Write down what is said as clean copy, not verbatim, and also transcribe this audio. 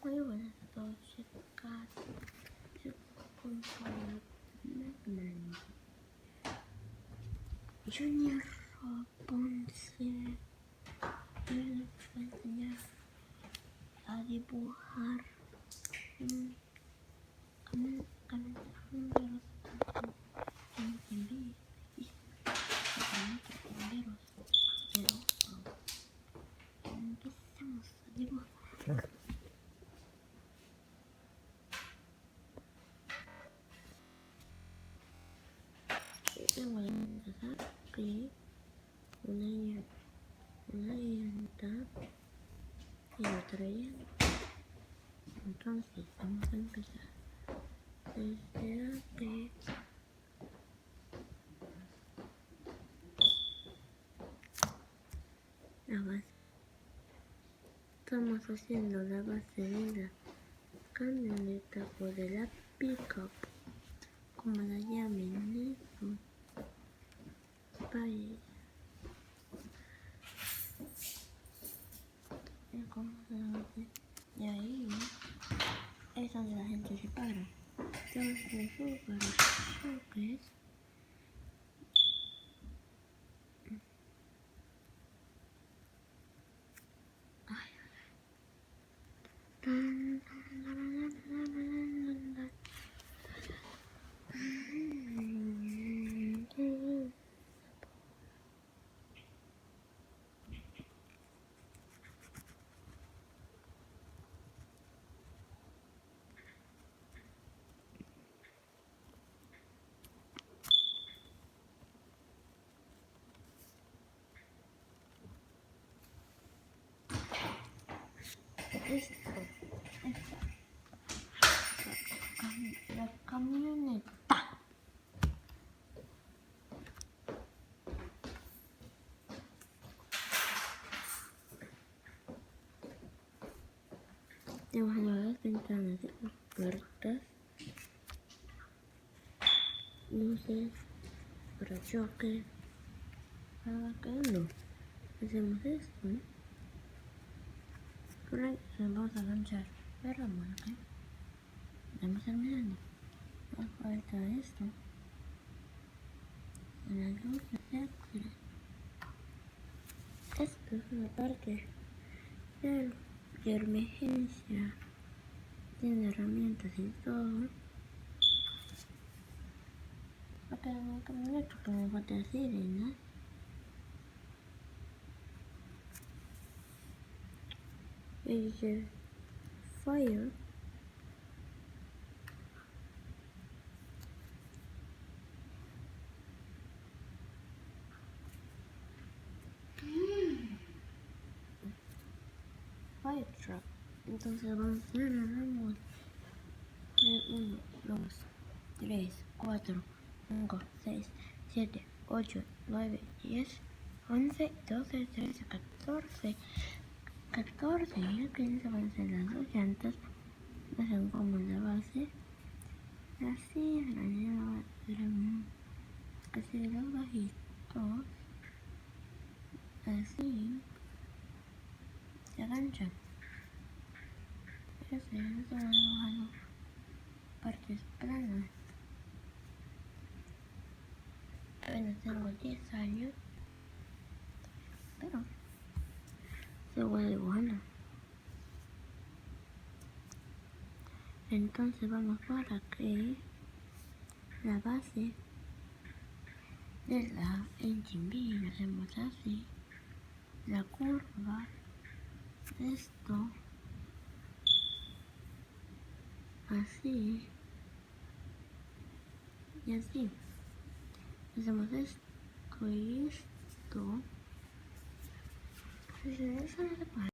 Muy buenas noches, chicas. Yo compañero Junior Ponce. Y les voy a enseñar a dibujar calendaros en TV. Pero empecemos a dibujar. Voy a empezar aquí una llanta y otra llanta. Entonces vamos a empezar desde aquí. La base. Estamos haciendo la base de la camioneta o de la pickup, como la llamen eso. Vaya. ¿Cómo se hace? Y ahí es donde la gente se para. Entonces me subo para los choques. La camioneta. Tenemos las ventanas de las puertas, luces para choque. Para que no hacemos esto, ¿no? Por ahí se vamos a lanzar la marca. Estamos terminando. Nos falta esto. La luz de esto es una parte de emergencia. Tiene herramientas y todo. Acá en la camioneta que me falta sirena. Y dice fire. Fire truck. Entonces vamos a hacer el ramo de 1, 2, 3, 4, 5, 6, 7, 8, 9, 10, 11, 12, 13, 14 y 15 van a ser las dos llantas. Hacen como la base. Así, la lleva va a ser casi de los bajitos. Así. Se aganchan. Así, se van dibujando partes planas. Apenas tengo 10 años. Pero se voy dibujando. Entonces vamos para que la base de la engine beam hacemos así, la curva, esto, así y así. Hacemos esto y esto. Si eso no se puede.